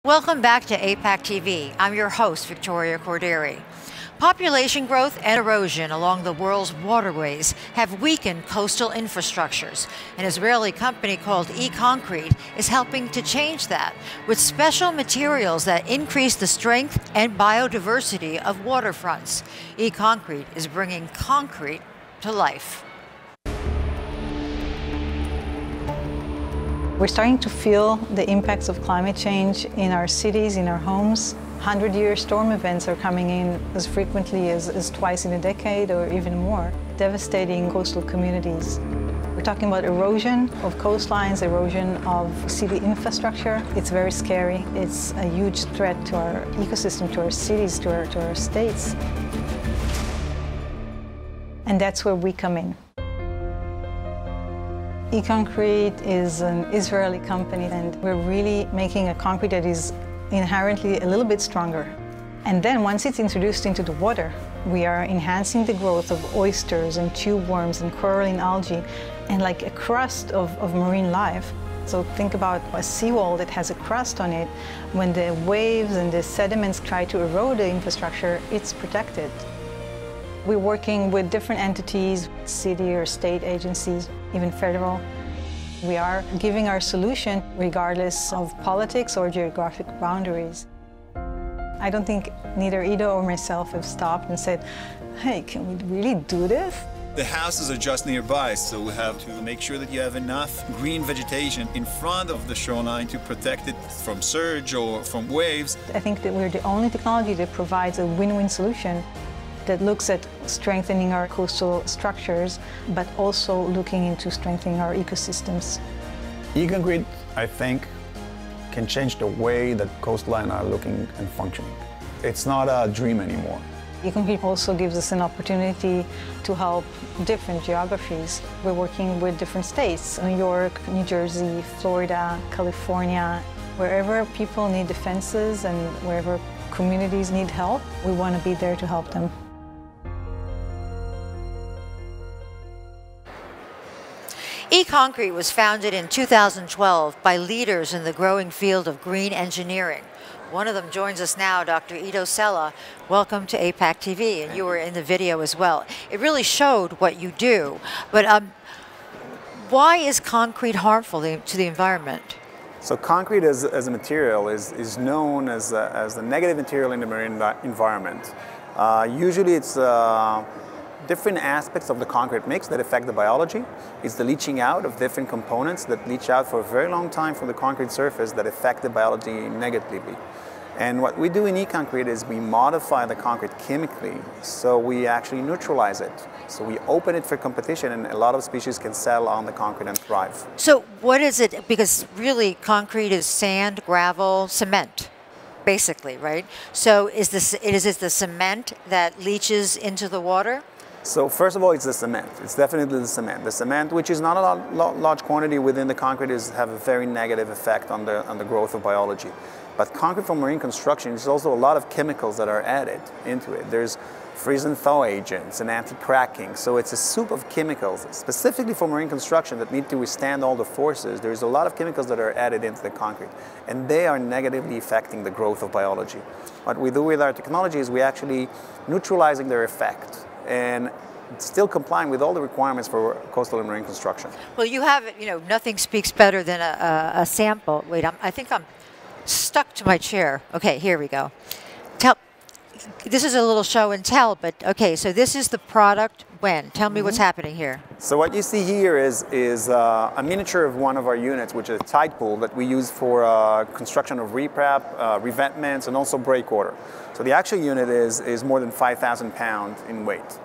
Welcome back to AIPAC TV. I'm your host, Victoria Corderi. Population growth and erosion along the world's waterways have weakened coastal infrastructures. An Israeli company called ECOncrete is helping to change that with special materials that increase the strength and biodiversity of waterfronts. ECOncrete is bringing concrete to life. We're starting to feel the impacts of climate change in our cities, in our homes. 100-year storm events are coming in as frequently as twice in a decade or even more, devastating coastal communities. We're talking about erosion of coastlines, erosion of city infrastructure. It's very scary. It's a huge threat to our ecosystem, to our cities, to our states. And that's where we come in. ECOncrete is an Israeli company, and we're really making a concrete that is inherently a little bit stronger. And then once it's introduced into the water, we are enhancing the growth of oysters and tube worms and coralline algae and like a crust of marine life. So think about a seawall that has a crust on it. When the waves and the sediments try to erode the infrastructure, it's protected. We're working with different entities, city or state agencies, even federal. We are giving our solution regardless of politics or geographic boundaries. I don't think neither Ido or myself have stopped and said, hey, can we really do this? The houses are just nearby, so we have to make sure that you have enough green vegetation in front of the shoreline to protect it from surge or from waves. I think that we're the only technology that provides a win-win solution that looks at strengthening our coastal structures, but also looking into strengthening our ecosystems. ECOncrete, I think, can change the way that coastlines are looking and functioning. It's not a dream anymore. ECOncrete also gives us an opportunity to help different geographies. We're working with different states, New York, New Jersey, Florida, California. Wherever people need defenses and wherever communities need help, we want to be there to help them. ECOncrete was founded in 2012 by leaders in the growing field of green engineering. One of them joins us now, Dr. Ido Sella. Welcome to AIPAC TV, and you were in the video as well. It really showed what you do, but why is concrete harmful to the environment? So concrete as a material is known as a negative material in the marine environment. Usually it's different aspects of the concrete mix that affect the biology. It's the leaching out of different components that leach out for a very long time from the concrete surface that affect the biology negatively. And what we do in ECOncrete is we modify the concrete chemically, so we actually neutralize it. So we open it for competition, and a lot of species can settle on the concrete and thrive. So what is it? Because really concrete is sand, gravel, cement, basically, right? So is it the cement that leaches into the water? So first of all, it's the cement. It's definitely the cement. The cement, which is not a large quantity within the concrete, have a very negative effect on the growth of biology. But concrete for marine construction is also a lot of chemicals that are added into it. There's freeze and thaw agents and anti-cracking. So it's a soup of chemicals, specifically for marine construction, that need to withstand all the forces. There's a lot of chemicals that are added into the concrete, and they are negatively affecting the growth of biology. What we do with our technology is we actually neutralizing their effect and still complying with all the requirements for coastal and marine construction. Well, you have, nothing speaks better than a sample. Wait, I think I'm stuck to my chair. Okay, here we go. This is a little show and tell, but okay, so this is the product when? Tell me what's happening here. So what you see here is a miniature of one of our units, which is a tide pool that we use for construction of reprap, revetments, and also breakwater. So the actual unit is more than 5,000 pounds in weight.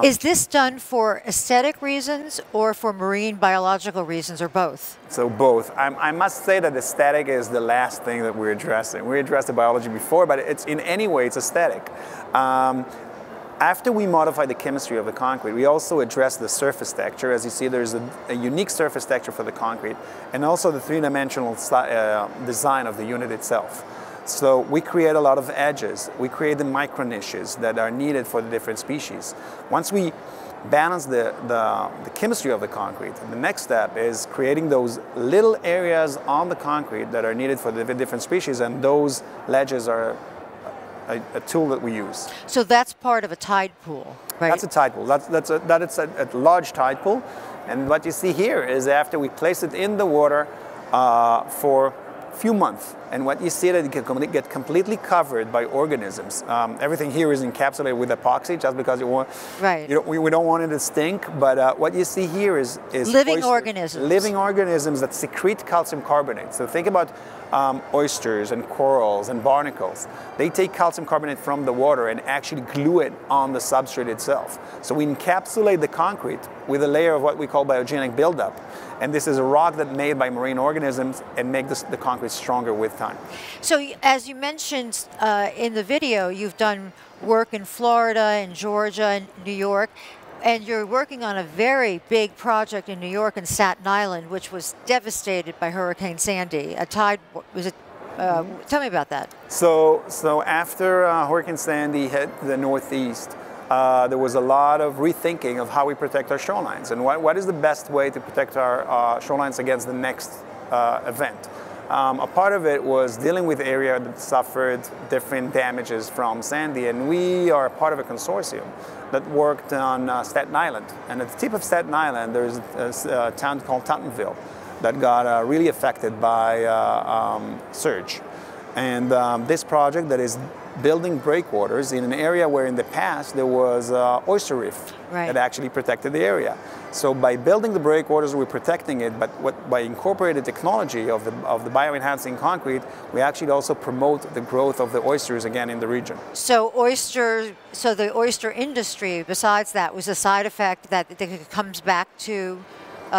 Is this done for aesthetic reasons or for marine biological reasons, or both? So both. I must say that aesthetic is the last thing that we're addressing. We addressed the biology before, but it's in any way it's aesthetic. After we modify the chemistry of the concrete, we also address the surface texture. As you see, there's a unique surface texture for the concrete, and also the three-dimensional design of the unit itself. So we create a lot of edges. We create the micro niches that are needed for the different species. Once we balance the chemistry of the concrete. And the next step is creating those little areas on the concrete that are needed for the different species, and those ledges are a tool that we use. So that's part of a tide pool, right? That's a tide pool. That's a large tide pool. And what you see here is after we place it in the water for a few months, and what you see that it can get completely covered by organisms. Everything here is encapsulated with epoxy, just because you want, right. We don't want it to stink. But what you see here is living organisms. Living organisms that secrete calcium carbonate. So think about oysters and corals and barnacles. They take calcium carbonate from the water and actually glue it on the substrate itself. So we encapsulate the concrete with a layer of what we call biogenic build up. And this is a rock that's made by marine organisms and make the concrete stronger with time. So as you mentioned in the video, you've done work in Florida and Georgia and New York, and you're working on a very big project in New York and Staten Island, which was devastated by Hurricane Sandy. A tide, was it? Tell me about that. So after Hurricane Sandy hit the Northeast, there was a lot of rethinking of how we protect our shorelines and what is the best way to protect our shorelines against the next event. A part of it was dealing with area that suffered different damages from Sandy, and we are part of a consortium that worked on Staten Island. And at the tip of Staten Island, there's a town called Tottenville that got really affected by surge. And this project that is building breakwaters in an area where in the past there was oyster reef that actually protected the area. So by building the breakwaters, we're protecting it, but by incorporating technology of the bioenhancing concrete, we actually also promote the growth of the oysters again in the region. So the oyster industry, besides that, was a side effect that it comes back to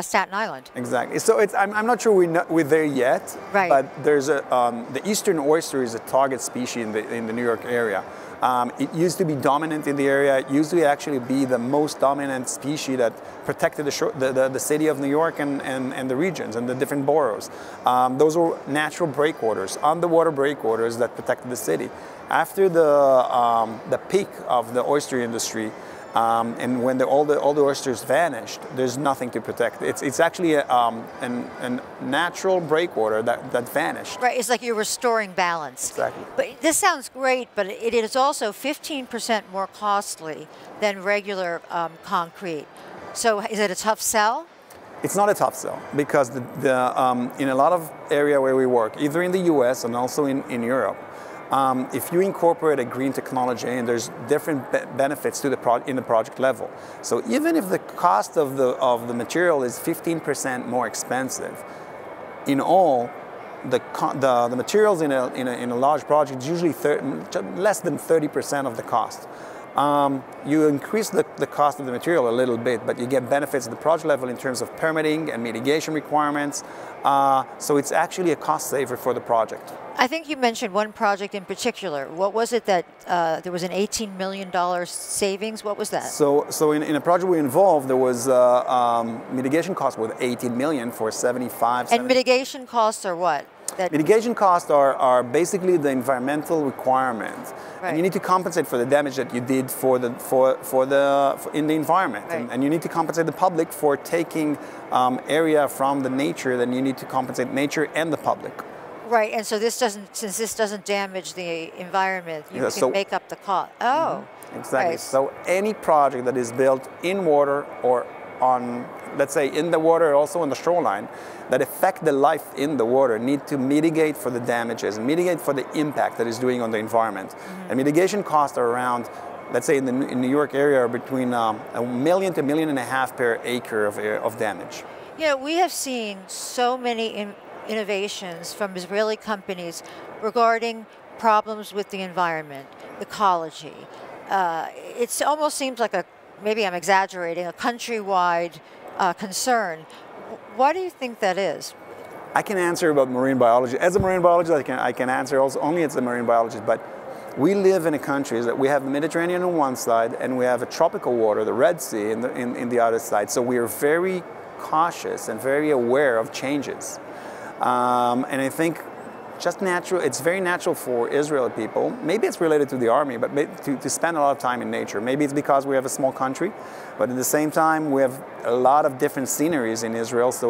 Staten Island. Exactly. So I'm not sure we're there yet, but there's the eastern oyster is a target species in the New York area. It used to be dominant in the area. It used to actually be the most dominant species that protected the city of New York and the regions and the different boroughs. Those were natural breakwaters, underwater breakwaters that protected the city. After the peak of the oyster industry, and when all the oysters vanished, there's nothing to protect. It's actually a natural breakwater that vanished. Right, it's like you're restoring balance. Exactly. But this sounds great, but it is also 15% more costly than regular concrete. So is it a tough sell? It's not a tough sell, because in a lot of area where we work, either in the US and also in Europe, if you incorporate a green technology, and there's different benefits to in the project level. So even if the cost of the material is 15% more expensive, in all, the materials in a large project is usually less than 30% of the cost. You increase the cost of the material a little bit, but you get benefits at the project level in terms of permitting and mitigation requirements. So it's actually a cost saver for the project. I think you mentioned one project in particular. What was it that there was an $18 million savings? What was that? So in a project we involved, there was mitigation costs worth $18 million for 75. And mitigation costs are what? Mitigation costs are basically the environmental requirements, and you need to compensate for the damage that you did in the environment, and you need to compensate the public for taking area from the nature. Then you need to compensate nature and the public. Right, and so since this doesn't damage the environment, you can make up the cost. Oh, exactly. So any project that is built in water or on, let's say, in the water, also on the shoreline, that affect the life in the water, need to mitigate for the damages and mitigate for the impact that it's doing on the environment. And mitigation costs are around, let's say in the New York area, are between $1 million to $1.5 million per acre of damage. You know, we have seen so many innovations from Israeli companies regarding problems with the environment, ecology. It almost seems like maybe I'm exaggerating, a countrywide concern. Why do you think that is? I can answer about marine biology. As a marine biologist, I can answer also only as a marine biologist, but we live in a country that we have the Mediterranean on one side and we have a tropical water, the Red Sea, in the other side. So we are very cautious and very aware of changes. And I think just natural. It's very natural for Israeli people. Maybe it's related to the army, but to spend a lot of time in nature. Maybe it's because we have a small country, but at the same time we have a lot of different sceneries in Israel. So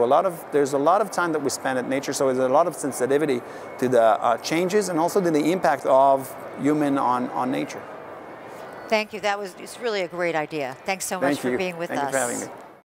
there's a lot of time that we spend at nature. So there's a lot of sensitivity to the changes and also to the impact of human on nature. Thank you. It's really a great idea. Thanks so much for being with us. Thank you for having me.